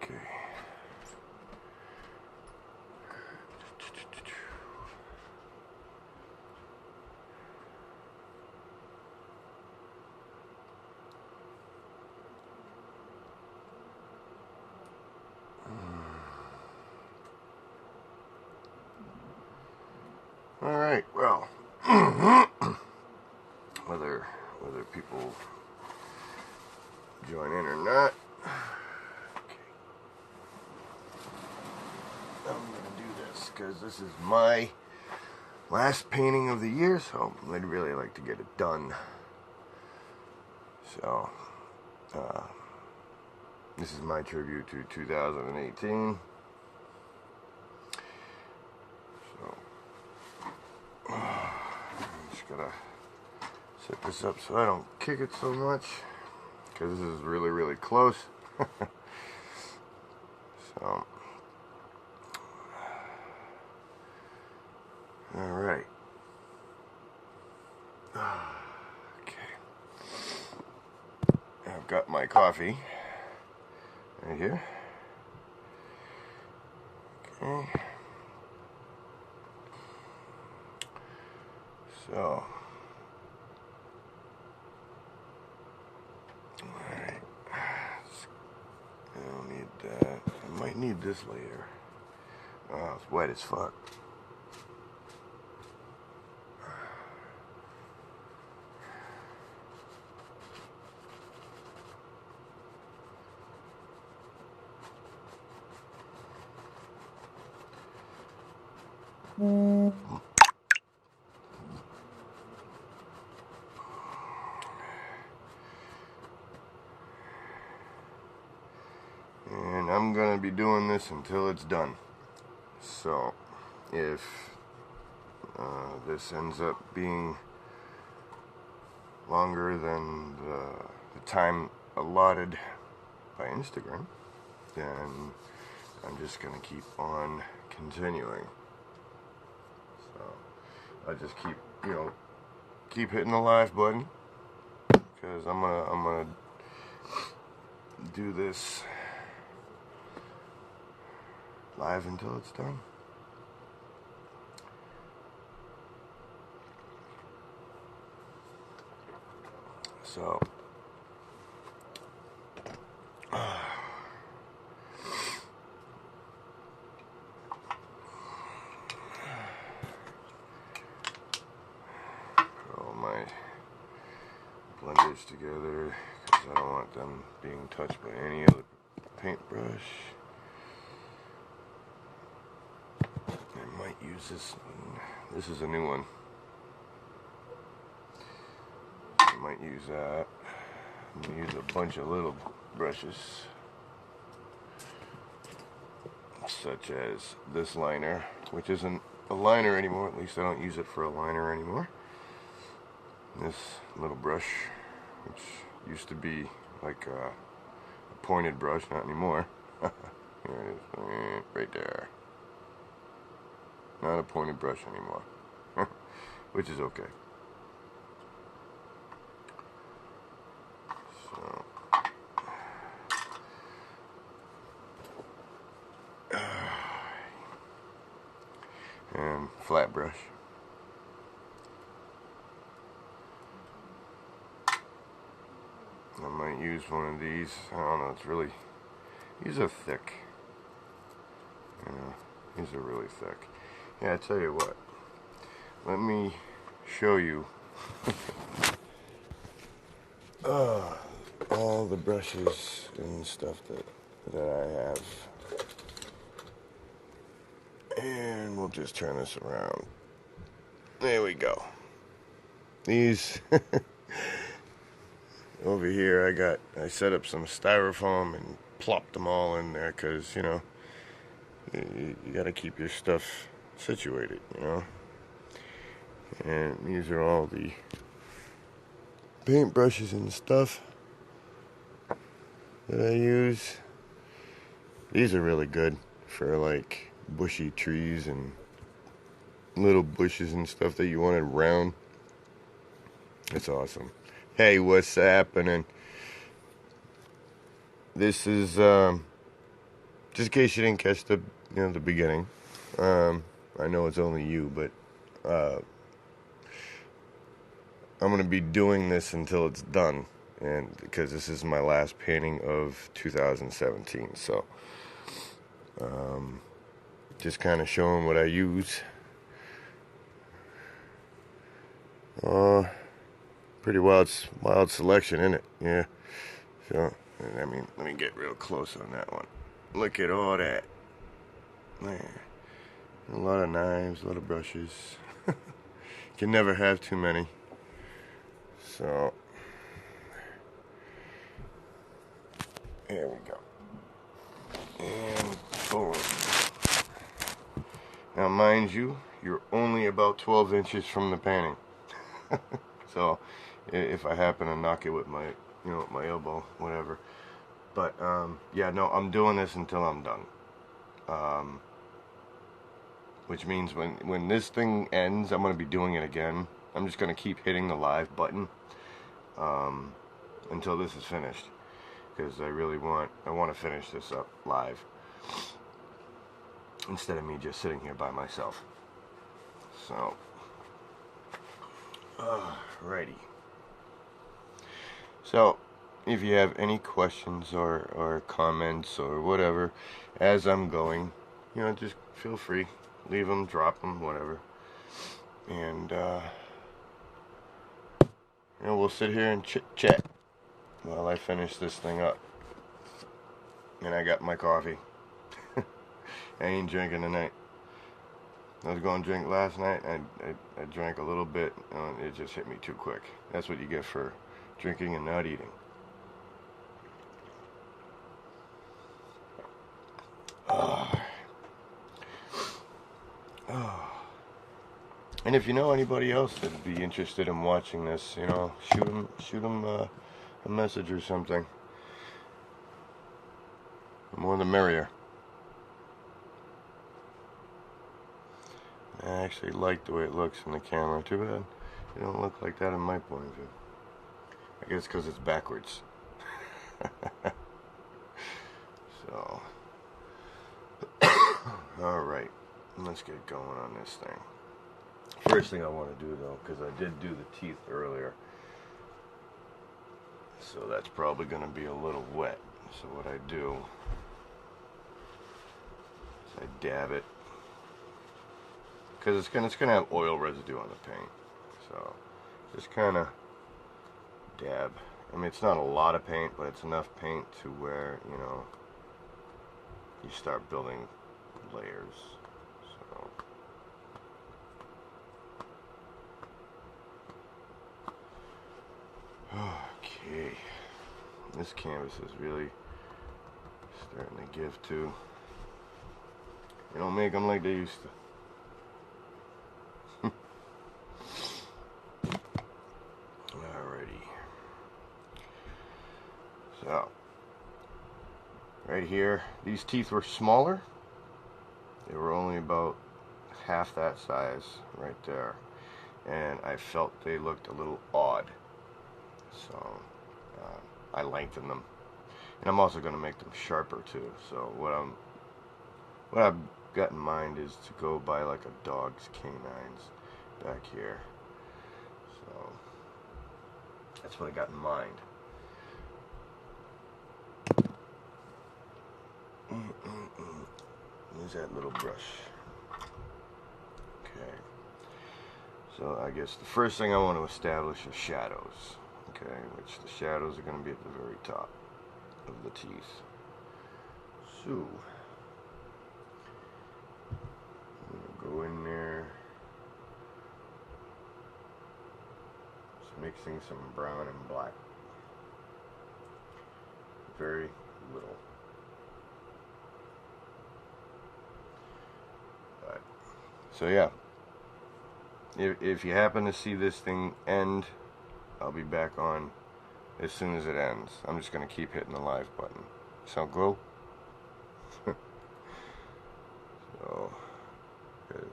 Okay. All right. Well, whether people join in or not, I'm gonna do this because this is my last painting of the year, so I'd really like to get it done. So, this is my tribute to 2018. So, I'm just gotta set this up so I don't kick it so much, because this is really, really close. So, alright. Okay. I've got my coffee right here. Okay. So, alright. I don't need that. I might need this later. Oh, it's wet as fuck. And I'm gonna be doing this until it's done. So, if this ends up being longer than the time allotted by Instagram, then I'm just gonna keep on continuing. So I just keep hitting the live button, because I'm gonna do this live until it's done. So, put all my blenders together, because I don't want them being touched by any other paintbrush. I might use this one. This is a new one. I might use that. I'm going to use a bunch of little brushes, such as this liner, which isn't a liner anymore. At least I don't use it for a liner anymore. This little brush, which used to be like a pointed brush, not anymore. Here it is, right there. Not a pointed brush anymore, which is okay. So, and flat brush. I might use one of these. I don't know, it's really, these are thick. You know, these are really thick. Yeah, I tell you what, let me show you all the brushes and stuff that I have. And we'll just turn this around. There we go. These over here, I set up some styrofoam and plopped them all in there, because, you know, you gotta keep your stuff situated, you know. And these are all the paint brushes and stuff that I use. These are really good for like bushy trees and little bushes and stuff that you wanted round. It's awesome. Hey, what's happening? This is just in case you didn't catch the beginning. I know it's only you, but I'm going to be doing this until it's done, and because this is my last painting of 2017, so just kind of showing what I use. Pretty wild selection, isn't it? Yeah. So, I mean, let me get real close on that one. Look at all that. Man, a lot of knives, a lot of brushes. Can never have too many. So, here we go. And boom. Now, mind you, you're only about 12 inches from the painting. So, if I happen to knock it with my elbow, whatever. But, yeah, no, I'm doing this until I'm done. Which means when this thing ends, I'm going to be doing it again. I'm just going to keep hitting the live button until this is finished. Because I want to finish this up live. Instead of me just sitting here by myself. So, righty. So, if you have any questions or comments or whatever, as I'm going, just feel free. Leave them, drop them, whatever. And, we'll sit here and chit-chat while I finish this thing up. And I got my coffee. I ain't drinking tonight. I was going to drink last night. I drank a little bit, and it just hit me too quick. That's what you get for drinking and not eating. And if you know anybody else that'd be interested in watching this, shoot them a message or something. The more the merrier. I actually like the way it looks in the camera. Too bad it don't look like that in my point of view. I guess because it's backwards. So, alright, let's get going on this thing. First thing I want to do, though, because I did do the teeth earlier, so that's probably going to be a little wet. So what I do is I dab it, because it's gonna have oil residue on the paint. So just kind of dab. I mean, it's not a lot of paint, but it's enough paint to where you start building layers. So. Okay, this canvas is really starting to give too. They don't make them like they used to. Alrighty. So, right here, these teeth were smaller. They were only about half that size right there. And I felt they looked a little odd. So, I lengthened them. And I'm also going to make them sharper too. So what I've got in mind is to go by like a dog's canines back here. So that's what I got in mind. Use that little brush. Okay. So I guess the first thing I want to establish is shadows. Okay, which the shadows are going to be at the very top of the teeth. So I'm going to go in there, just mixing some brown and black. Very little. But, so yeah, if you happen to see this thing end, I'll be back on as soon as it ends. I'm just going to keep hitting the live button. Sound cool? So, good.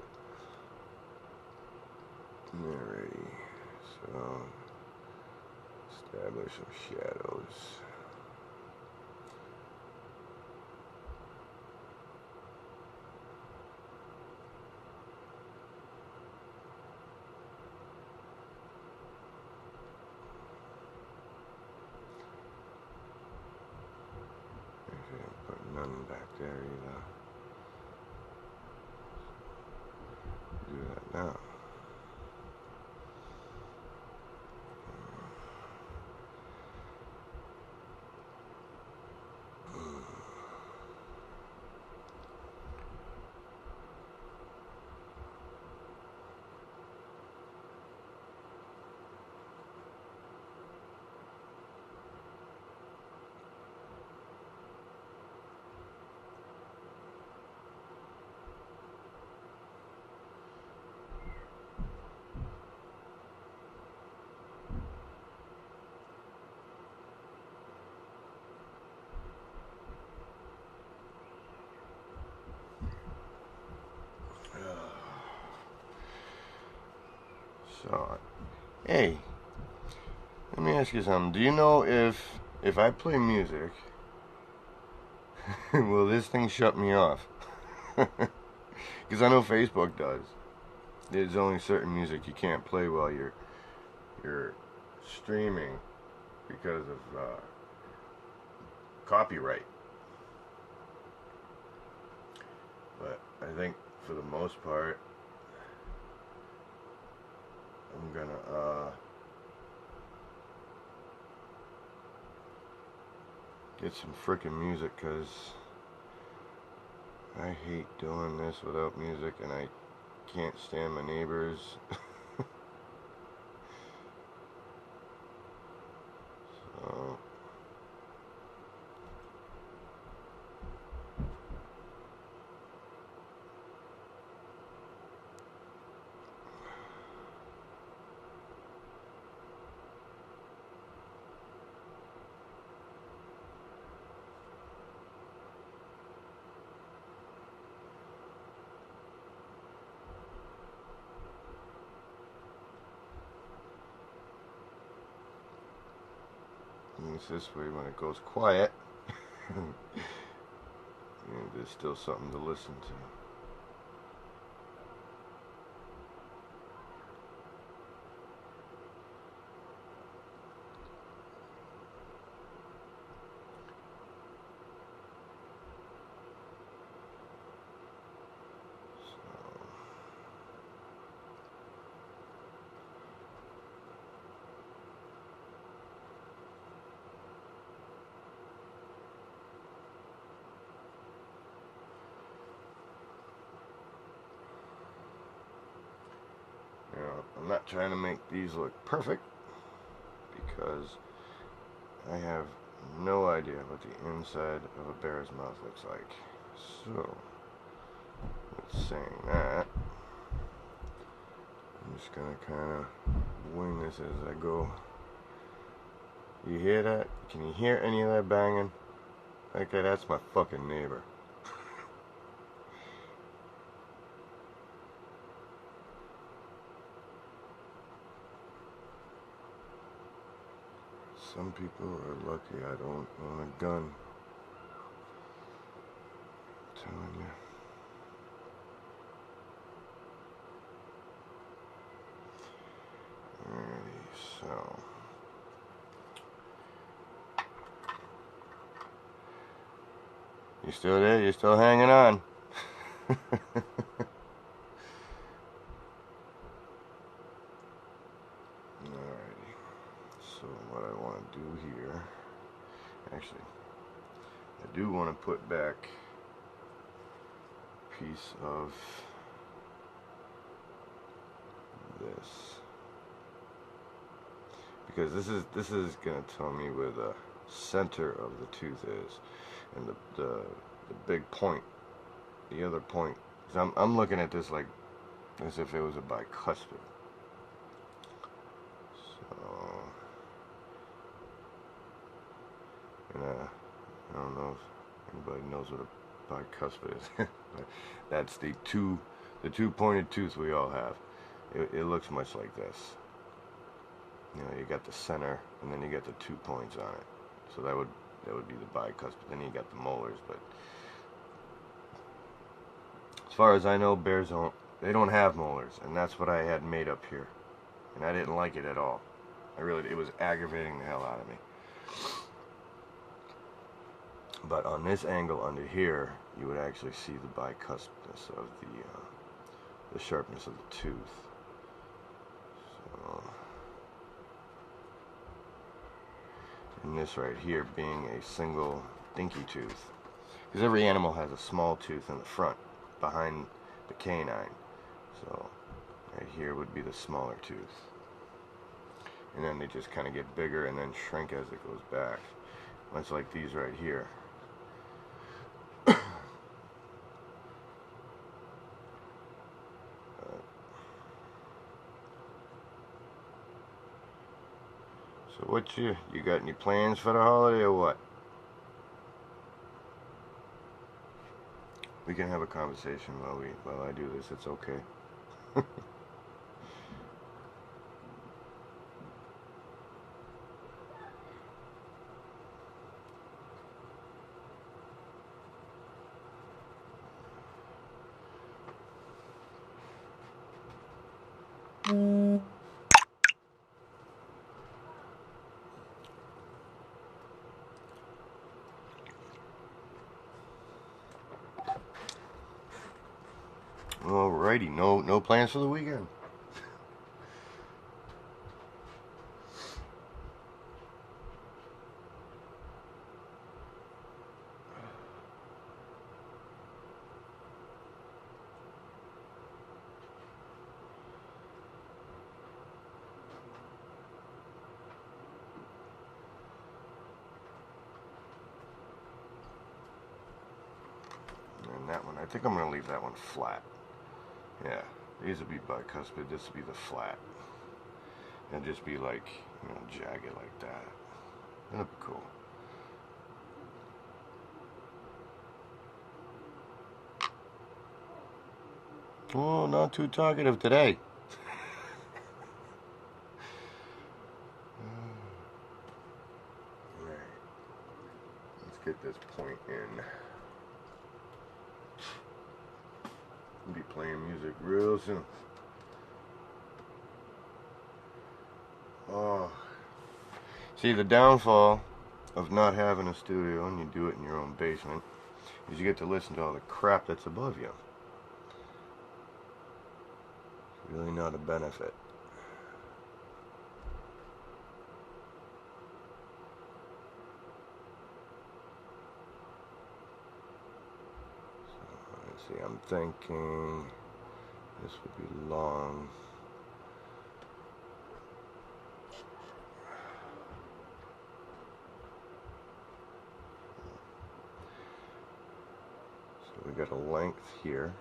Alrighty. So, establish some shadows. done back there either. Do that now. So, hey, let me ask you something. Do you know if I play music, will this thing shut me off? Because I know Facebook does. There's only certain music you can't play while you're streaming because of copyright. But I think for the most part, I'm gonna get some freaking music, because I hate doing this without music, and I can't stand my neighbors. So it's this way when it goes quiet. There's still something to listen to. I'm not trying to make these look perfect, because I have no idea what the inside of a bear's mouth looks like. So, with saying that, I'm just gonna kind of wing this as I go. You hear that? Can you hear any of that banging? Okay, that's my fucking neighbor. Some people are lucky I don't own a gun. I'm telling you. Alrighty, so. You still there? You still hanging on? Alrighty. So what I want to do here, actually, I do want to put back a piece of this, because this is gonna tell me where the center of the tooth is, and the big point, the other point. Cause I'm looking at this like as if it was a bicuspid. So, and I don't know if anybody knows what a bicuspid is, but that's the two pointed tooth we all have. It looks much like this. You know, you got the center, and then you got the 2 points on it. So that would be the bicuspid. Then you got the molars. But as far as I know, bears don't have molars, and that's what I had made up here, and I didn't like it at all. It was aggravating the hell out of me. But on this angle under here, you would actually see the bicuspidness of the sharpness of the tooth. So, and this right here being a single dinky tooth, because every animal has a small tooth in the front, behind the canine. So right here would be the smaller tooth. And then they just kind of get bigger and then shrink as it goes back. Much like these right here. So what you got any plans for the holiday or what? We can have a conversation while I do this. It's okay. Alrighty, no plans for the weekend. And that one, I think I'm gonna leave that one flat. Yeah, these would be bicuspid. This would be the flat. And just be like, jagged like that. That'd be cool. Oh, not too talkative today. Alright. Let's get this point in. I'll be playing music real soon. Oh. See, the downfall of not having a studio and you do it in your own basement is you get to listen to all the crap that's above you. It's really not a benefit. So, let's see, I'm thinking this would be long. We got a length here,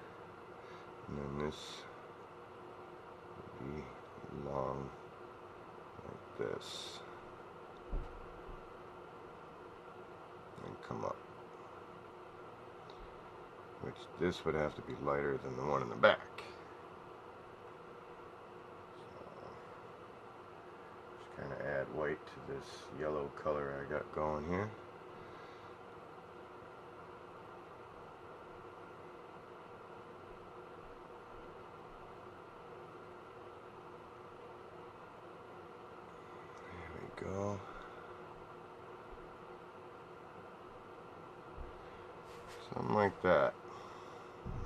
and then this would be long like this, and come up, which this would have to be lighter than the one in the back. So just kind of add white to this yellow color I got going here. Go. Something like that.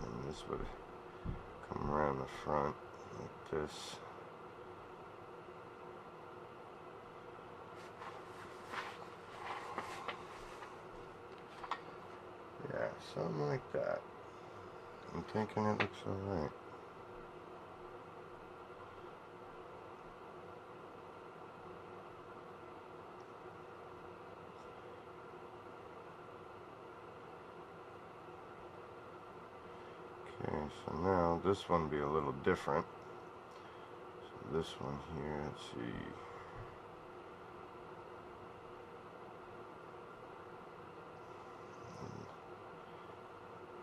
And this would come around the front like this. Yeah, something like that. I'm thinking it looks alright. Okay, so now this one will be a little different. So this one here, let's see.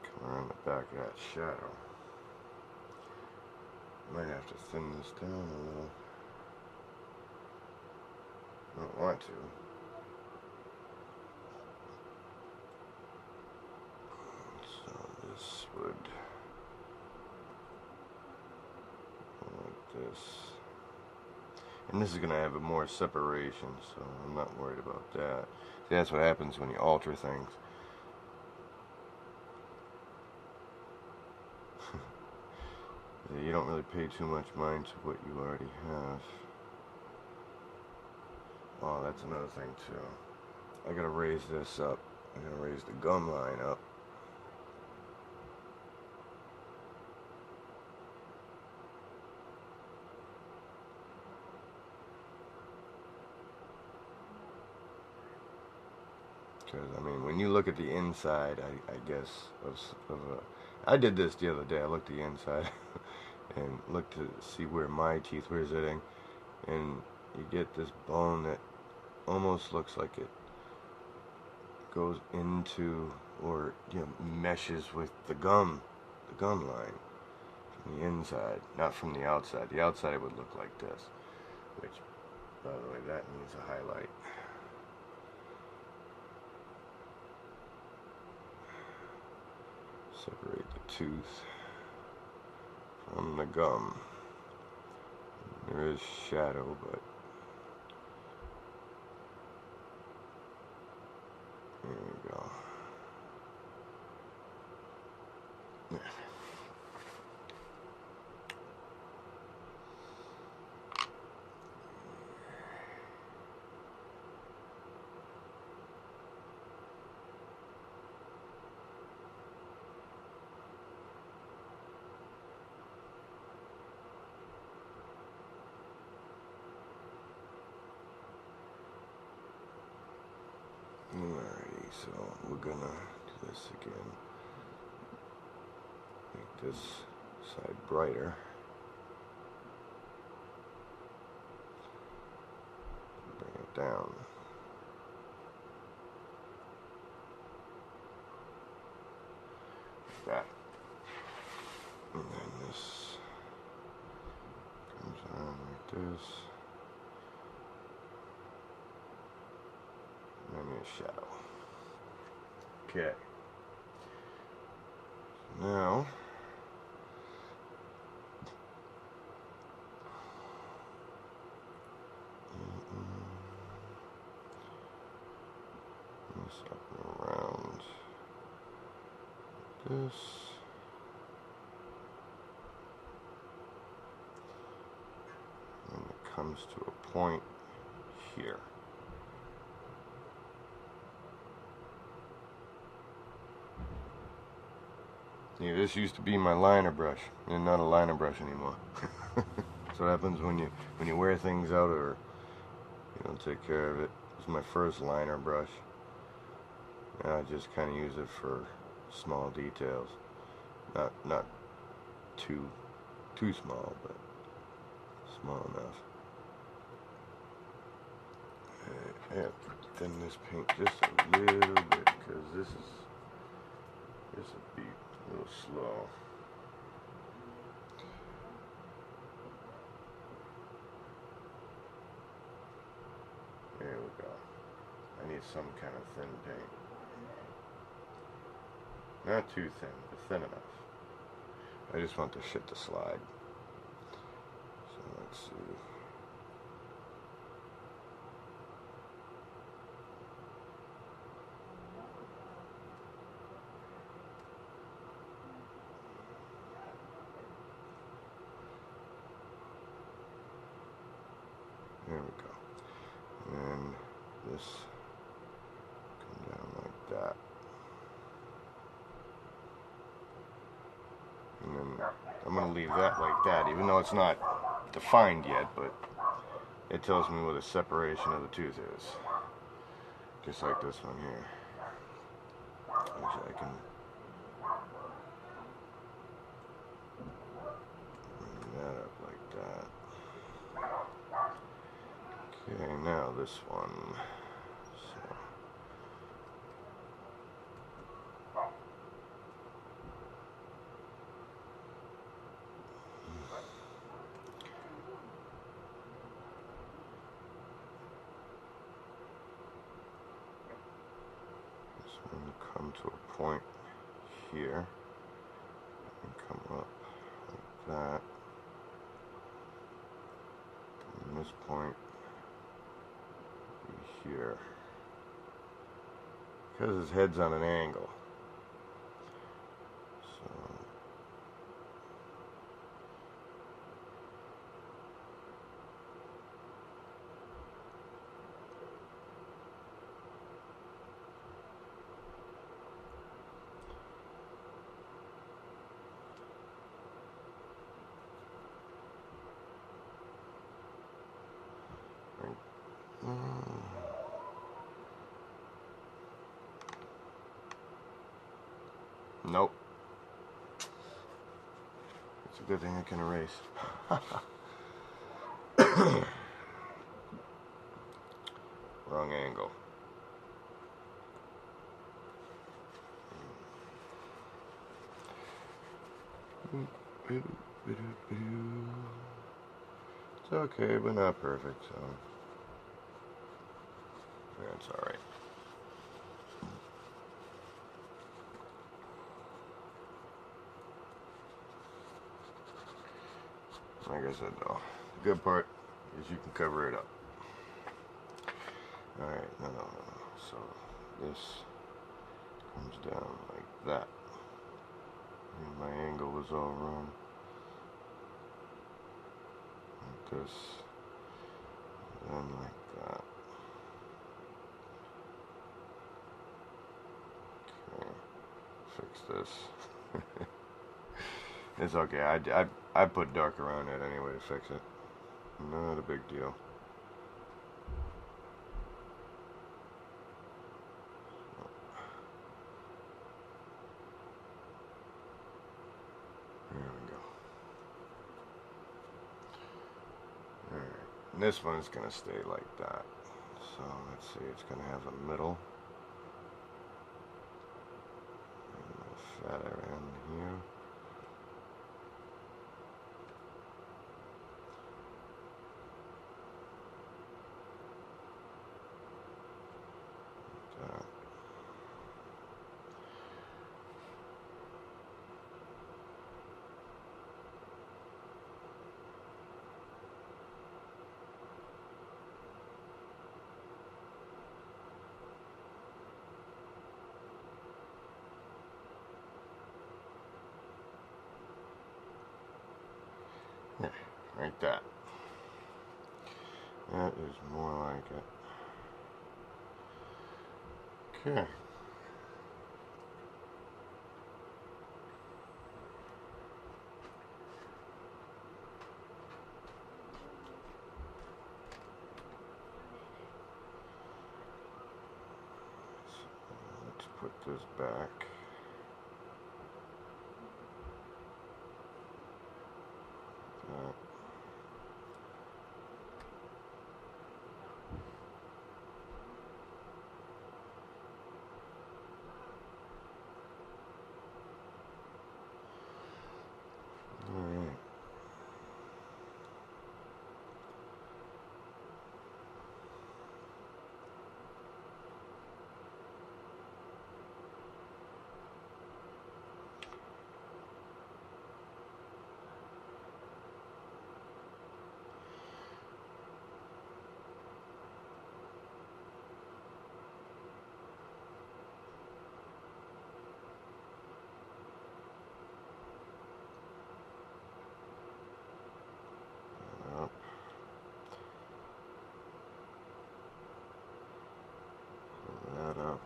Come around the back of that shadow. Might have to thin this down a little. I don't want to. So this would this, and this is going to have a more separation, so I'm not worried about that. See, that's what happens when you alter things. You don't really pay too much mind to what you already have. Oh, that's another thing too. I gotta raise this up. I gotta raise the gum line up. Because, I mean, when you look at the inside, I guess, of a... I did this the other day. I looked at the inside and looked to see where my teeth were sitting. And you get this bone that almost looks like it goes into, or, you know, meshes with the gum line from the inside, not from the outside. The outside it would look like this, which, by the way, that needs a highlight. Separate the tooth from the gum. There is shadow, but there we go. Alrighty, so we're gonna do this again. Make this side brighter. Bring it down. Like that. And then this comes on like this. And then your shadow. Okay. So now this up and around this. And it comes to a point here. Yeah, this used to be my liner brush, and not a liner brush anymore. That's what happens when you wear things out or you don't take care of it. It's my first liner brush. And I just kind of use it for small details, not too small, but small enough. I have to thin this paint just a little bit because this will be a little slow. There we go. I need some kind of thin paint. Not too thin, but thin enough. I just want the shit to slide. So let's see. There we go. And this come down like that. And then I'm going to leave that like that, even though it's not defined yet, but it tells me what the separation of the tooth is. Just like this one here. Which I can bring that up like that. Okay, now this one. So. This one come to a point here and come up like that. And this point be here. Because his head's on an angle. So Nope. It's a good thing I can erase. Wrong angle. It's okay, but not perfect, so that's alright. Like I said, though, the good part is you can cover it up. Alright, no. So this comes down like that. And my angle is all wrong. Like this. And then like that. Okay. Fix this. It's okay. I put dark around it anyway to fix it. Not a big deal. There we go. Alright. And this one is going to stay like that. So let's see. It's going to have a middle. And a fatter end here. Yeah, like that. That is more like it. Okay. So let's put this back. That. Alright. Up. Pull that up.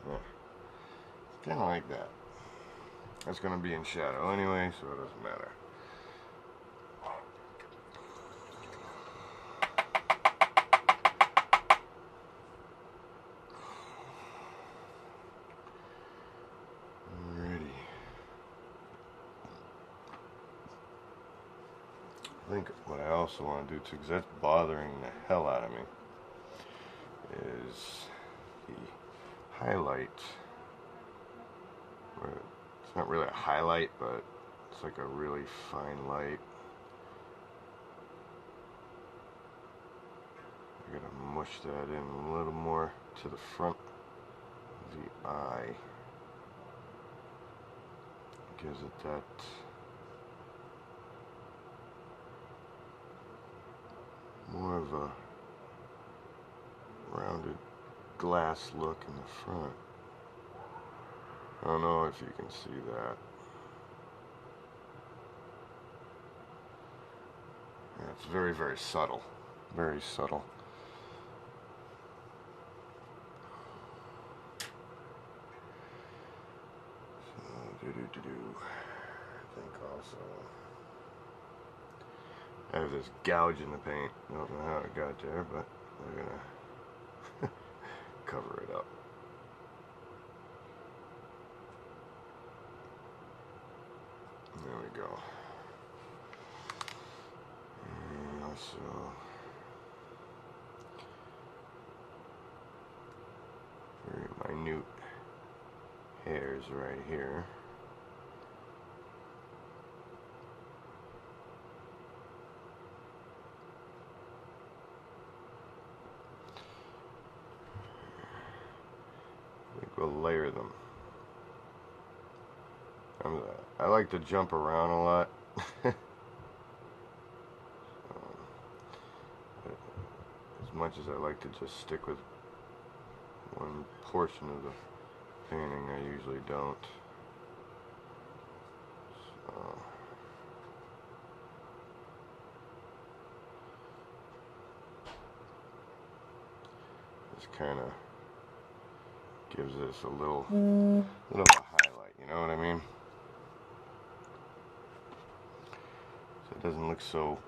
Yeah. It's kind of like that. That's going to be in shadow anyway, so it doesn't matter. Alrighty. I think what I also want to do too, because that's bothering the hell out of me, is the highlight. It's not really a highlight, but it's like a really fine light. I gotta mush that in a little more to the front of the eye. Gives it that more of a rounded glass look in the front. I don't know if you can see that. Yeah, it's very, very subtle. Very subtle. So, I think also I have this gouge in the paint. Don't know how it got there, but we're gonna cover it up. There we go. And also very minute hairs right here. I think we'll layer them. I like to jump around a lot. As much as I like to just stick with one portion of the painting, I usually don't. So, this kind of gives this a little of a highlight, you know what I mean? So it doesn't look so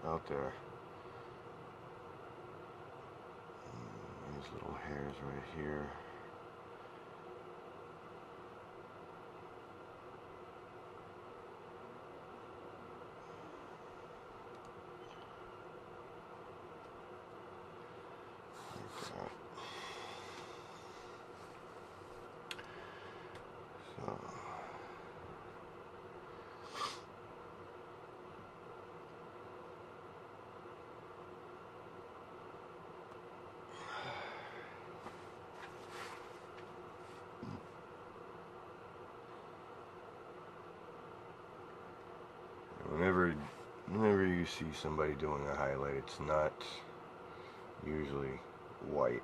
out there. These little hairs right here. Like that. So. Whenever you see somebody doing a highlight, it's not usually white.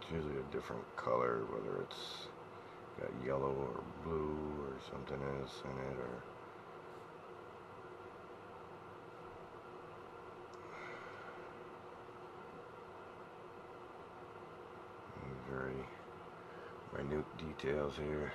It's usually a different color, whether it's got yellow or blue or something else in it, or very minute details here.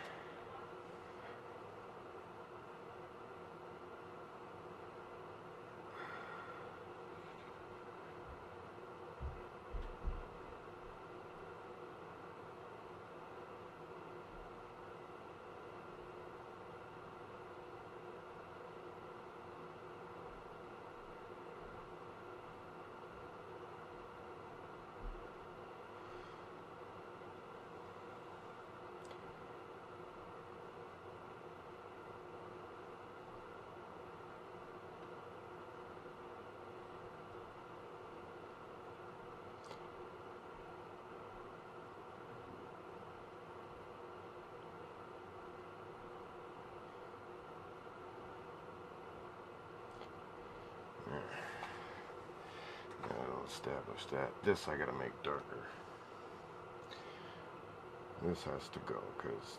That'll establish that. This I gotta make darker. This has to go because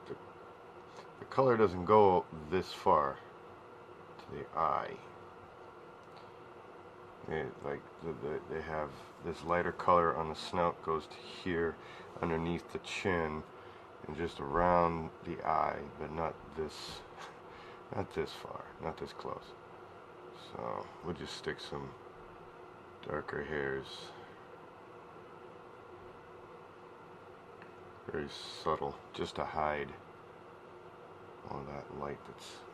the color doesn't go this far to the eye. They have this lighter color on the snout goes to here underneath the chin and just around the eye, but not this far, not this close. So we'll just stick some darker hairs, very subtle, just to hide all that light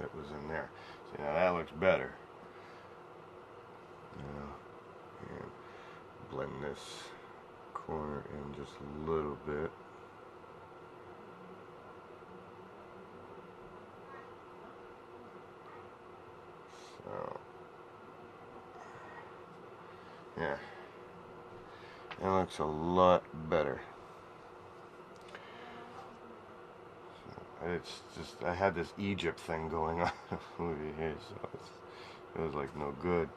that was in there. See, now that looks better. Now, and blend this corner in just a little bit. So, yeah, that looks a lot better. So, it's just, I had this Egypt thing going on over here, so it was like no good.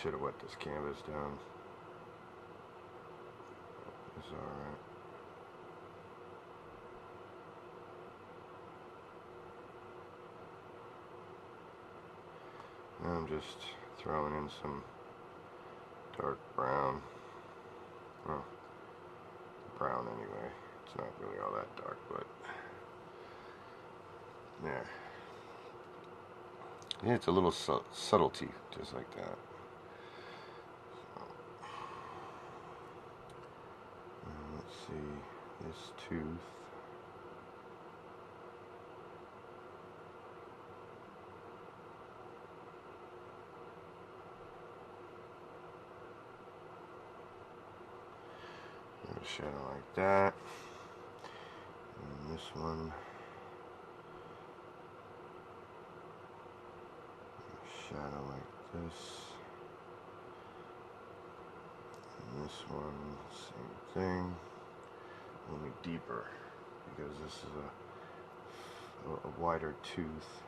Should have wet this canvas down. It's alright. Now I'm just throwing in some dark brown. Oh, brown anyway. It's not really all that dark, but there. Yeah, it's a little subtlety, just like that. Let's see, this tooth. A shadow like that. And this one. Shadow like this. And this one, same thing, only deeper, because this is a wider tooth.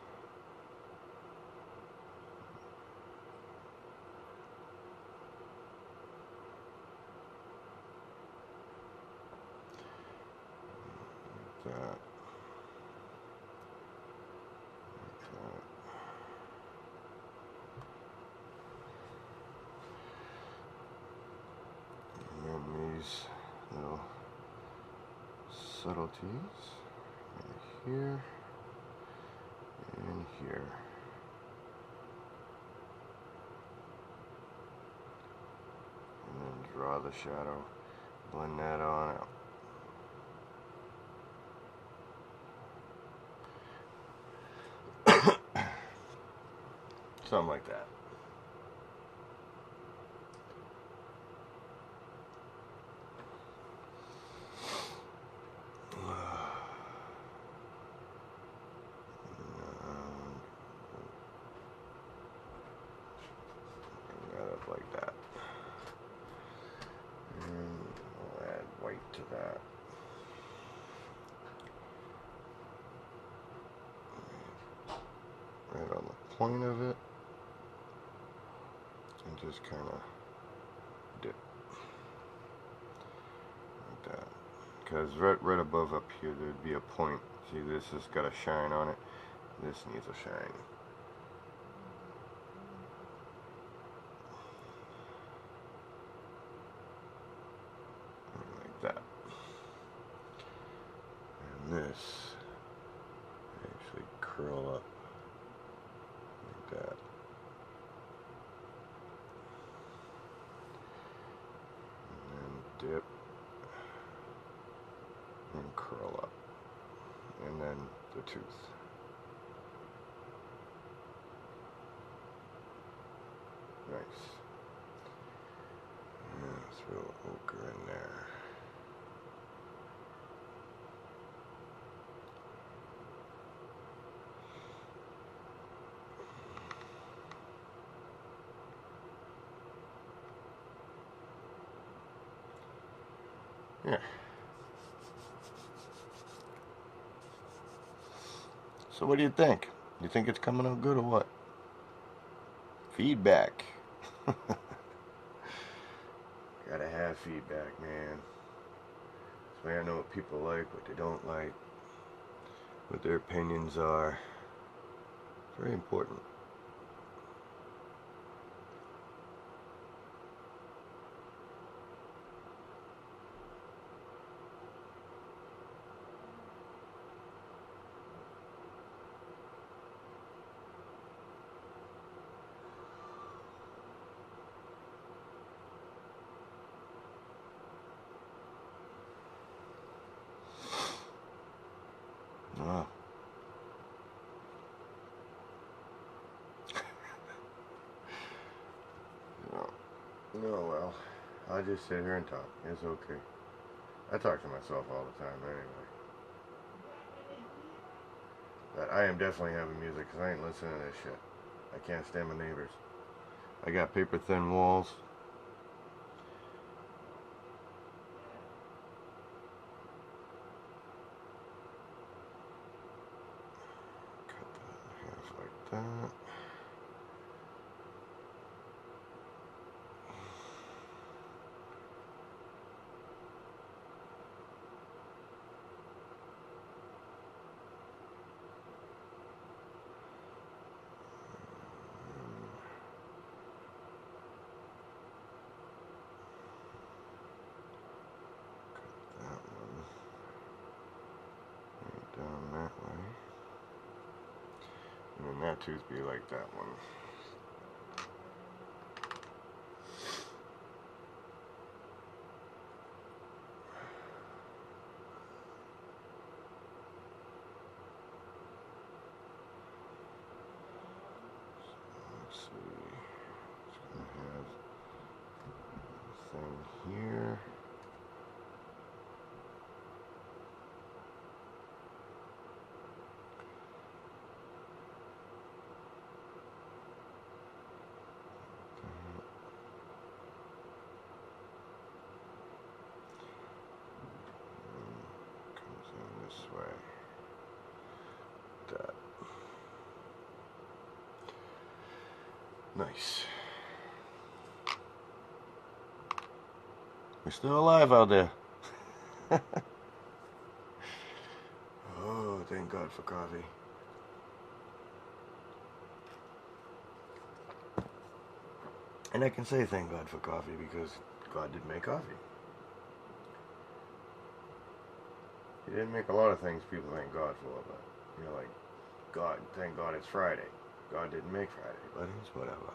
Like that. Like that. And then these little subtleties right here and here. And then draw the shadow, blend that on out. Something like that. Like that. And I'll add white to that. Right on the point of it. And just kind of dip. Like that. Because right above up here there'd be a point. See, this has got a shine on it. This needs a shine. Like that. And this actually curl up like that. And then dip and curl up. And then the tooth. Nice. Yeah, throw ochre in there. Yeah. So what do you think? You think it's coming out good or what? Feedback. Gotta have feedback, man. This way I know what people like, what they don't like, what their opinions are. It's very important. Oh. No, well, I'll just sit here and talk. It's okay. I talk to myself all the time anyway. But I am definitely having music because I ain't listening to this shit. I can't stand my neighbors. I got paper thin walls. Cut that in half like that. tooth be like that one. Let's see. It's gonna have a thing here. Comes in this way. That. Nice. We're still alive out there. Oh, thank God for coffee. And I can say thank God for coffee because God did make coffee. He didn't make a lot of things people thank God for, but, you know, like, God, thank God it's Friday. God didn't make Friday, but it's whatever.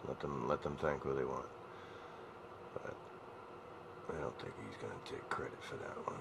Let them thank who they want. But I don't think he's going to take credit for that one.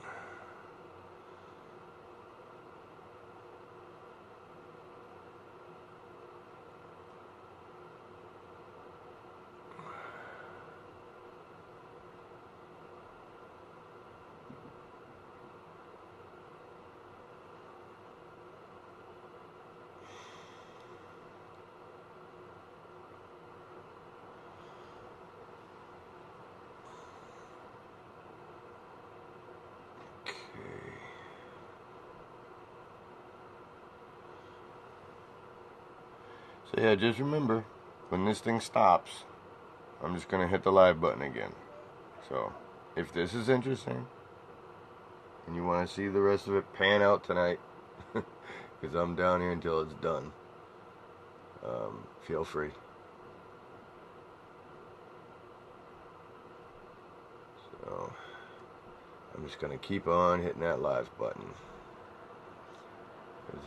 So yeah, just remember, when this thing stops, I'm just going to hit the live button again. So, if this is interesting, and you want to see the rest of it pan out tonight, because I'm down here until it's done, feel free. So, I'm just going to keep on hitting that live button. Because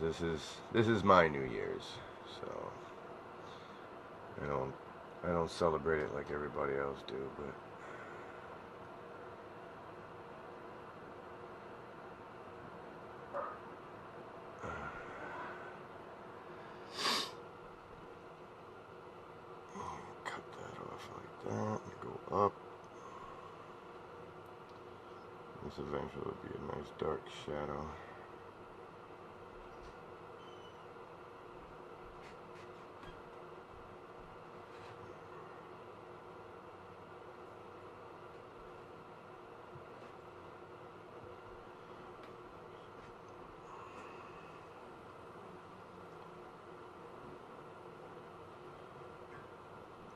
this is my New Year's, so I don't celebrate it like everybody else do, but cut that off like that and go up. This eventually will be a nice dark shadow.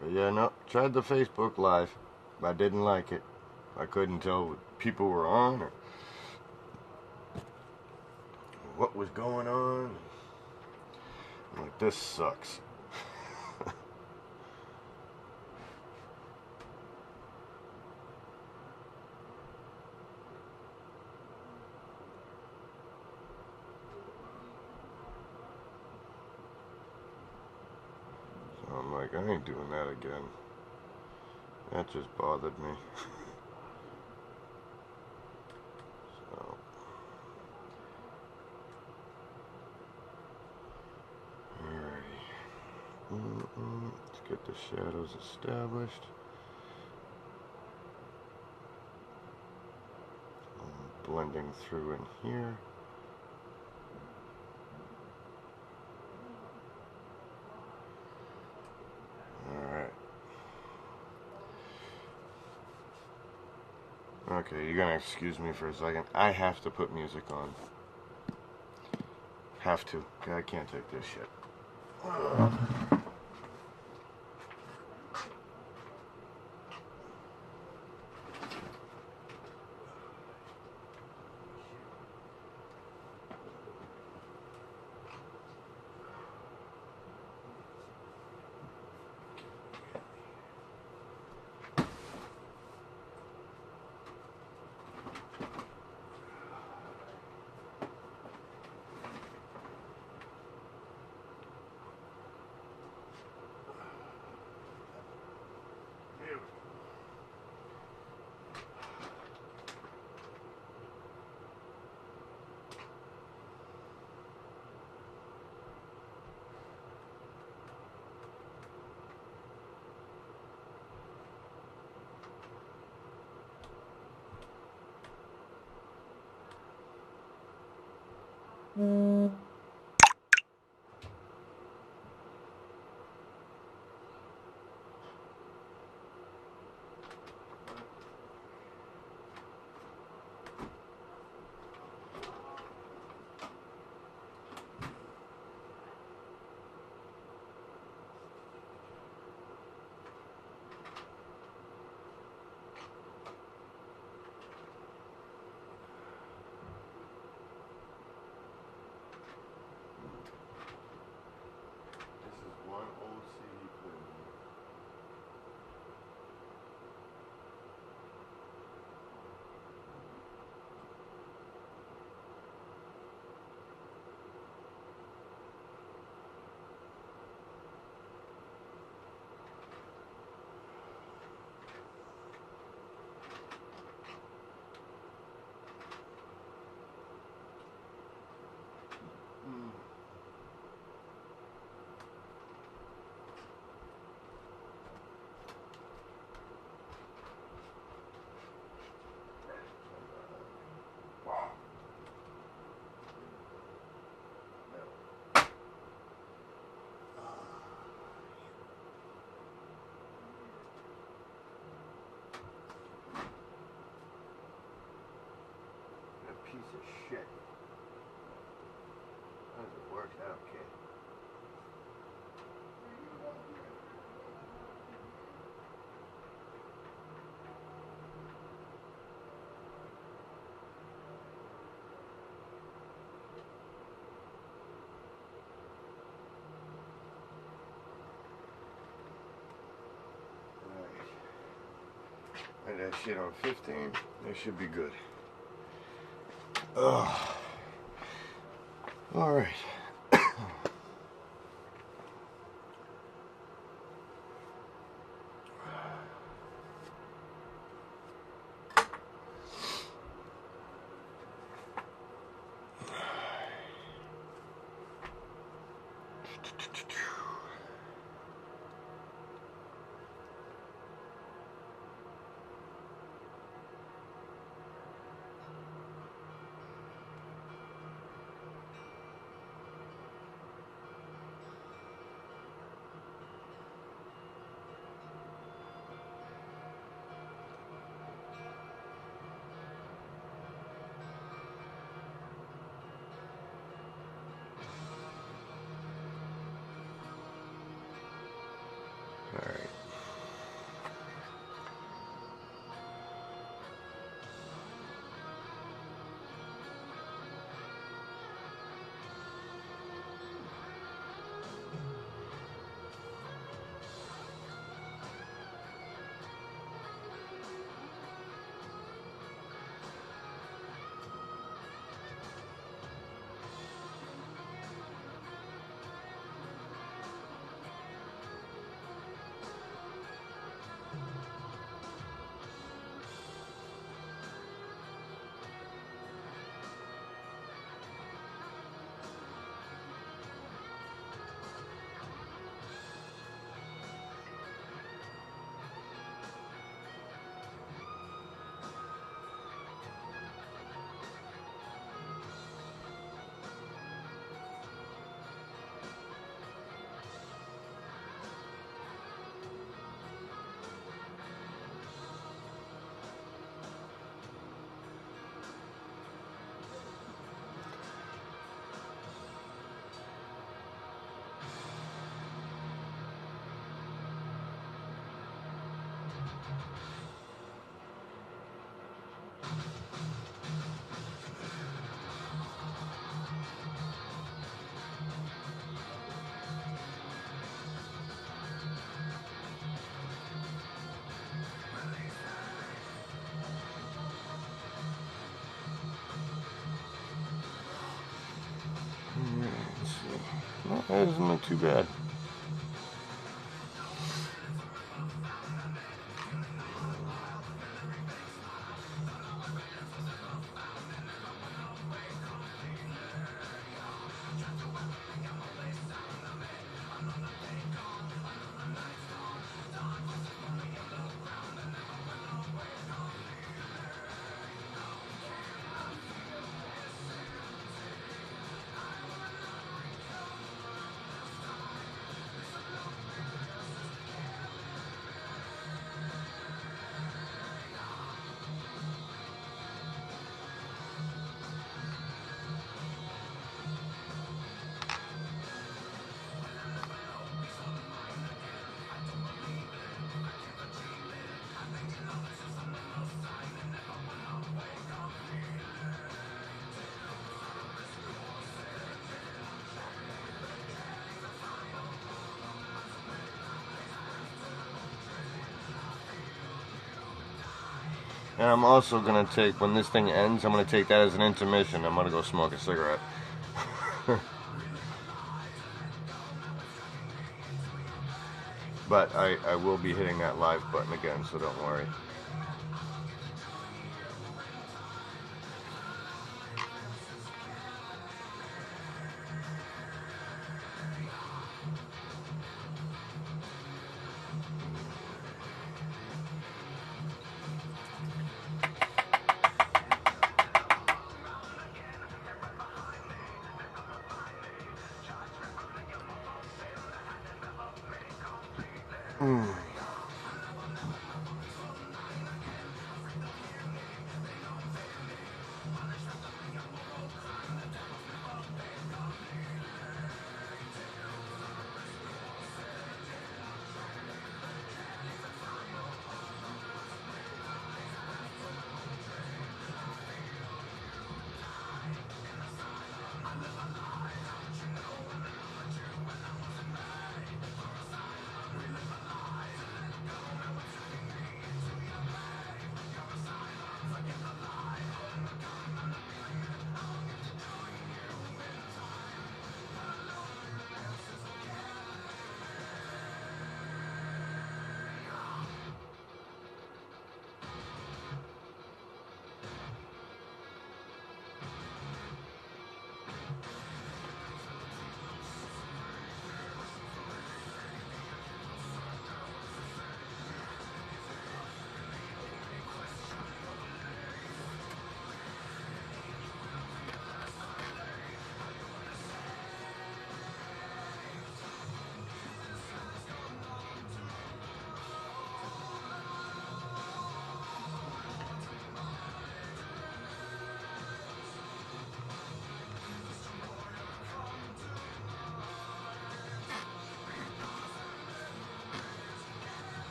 But yeah, no, tried the Facebook Live. I didn't like it. I couldn't tell what people were on or what was going on. I'm like, this sucks. So I'm like, I ain't doing that again. That just bothered me. So, alrighty. Let's get the shadows established. I'm blending through in here. Alright. Okay, you're gonna excuse me for a second. I have to put music on. Have to. I can't take this shit. One old CD player. Piece of shit. How does it work out, kid? Alright. And that shit on 15, that should be good. Ugh. Alright. Alright. Let's see. Well, that doesn't look too bad. And I'm also gonna take, when this thing ends, I'm gonna take that as an intermission. I'm gonna go smoke a cigarette. But I will be hitting that live button again, so don't worry.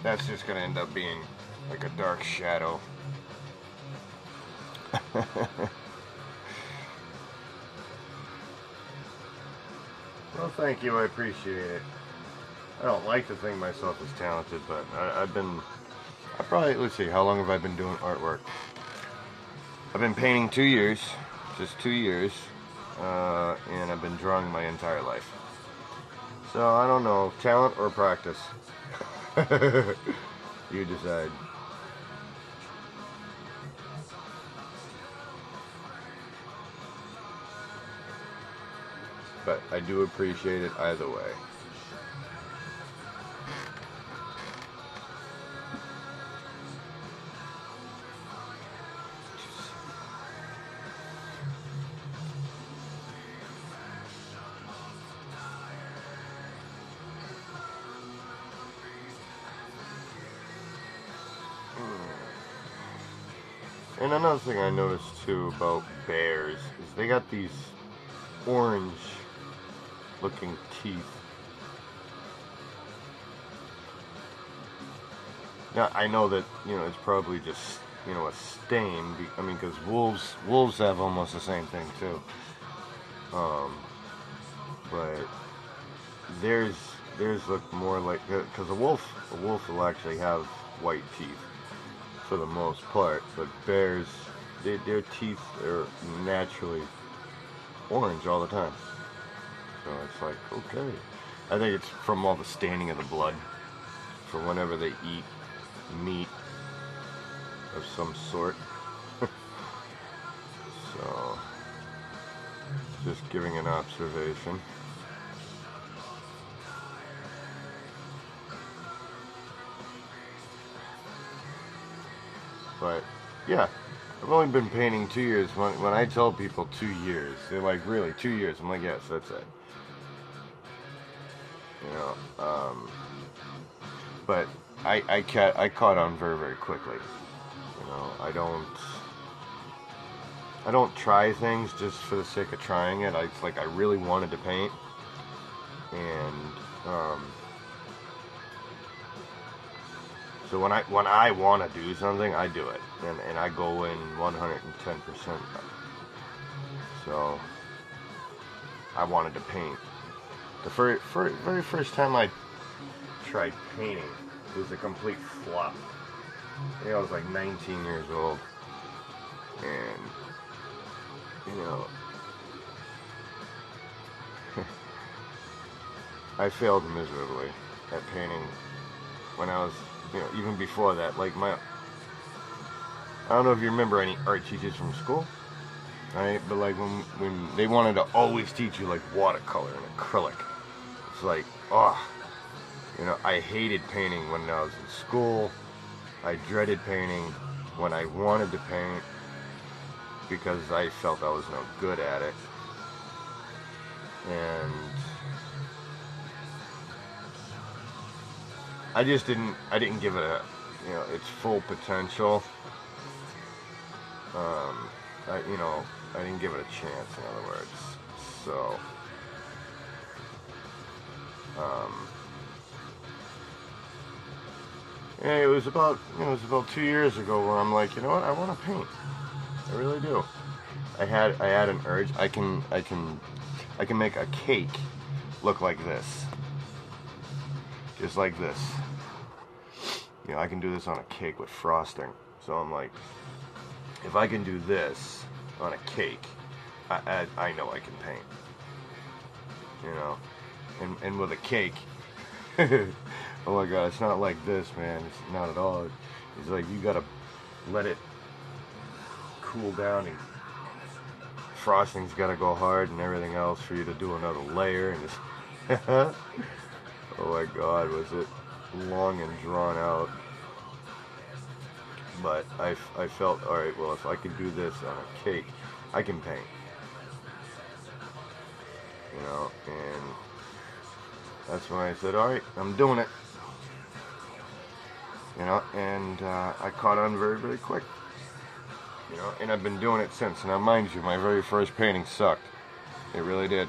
That's just gonna end up being like a dark shadow. Well, thank you. I appreciate it. I don't like to think myself as talented, but I probably, let's see, how long have I been doing artwork? I've been painting 2 years, just 2 years, and I've been drawing my entire life. So I don't know, talent or practice. You decide. But I do appreciate it either way. And another thing I noticed too about bears is they got these orange looking teeth. Now I know that it's probably just a stain. I mean, because wolves have almost the same thing too. Um, but theirs look more like, because a wolf will actually have white teeth for the most part, but bears, their teeth are naturally orange all the time. So it's like, okay. I think it's from all the staining of the blood from whenever they eat meat of some sort. So Just giving an observation. But yeah, I've only been painting 2 years. When I tell people 2 years, they're like, really, 2 years? I'm like, yes, that's it. You know, but I caught on very, very quickly. You know, I don't try things just for the sake of trying it. It's like I really wanted to paint, and so when I want to do something, I do it, and I go in 110%. So I wanted to paint. The very first time I tried painting, it was a complete flop. I think I was like 19 years old, and you know, I failed miserably at painting when I was, even before that. Like I don't know if you remember any art teachers from school, right? But like when they wanted to always teach you like watercolor and acrylic, it's like, oh, I hated painting when I was in school. I dreaded painting when I wanted to paint because I felt I was no good at it. And I didn't give it its full potential. I didn't give it a chance, in other words. So, yeah, it was about 2 years ago where I'm like, you know what, I want to paint. I really do. I had an urge. I can make a cake look like this, just like this. I can do this on a cake with frosting. So I'm like, if I can do this on a cake, I know I can paint. And with a cake, oh my God, it's not like this, man. It's not at all. It's like you gotta let it cool down, and frosting's gotta go hard and everything else for you to do another layer. And just oh my God, was it long and drawn out. But I felt, all right, well, if I could do this on a cake, I can paint. And that's when I said, all right, I'm doing it. And I caught on very, very quick. And I've been doing it since. Now, mind you, my very first painting sucked. It really did.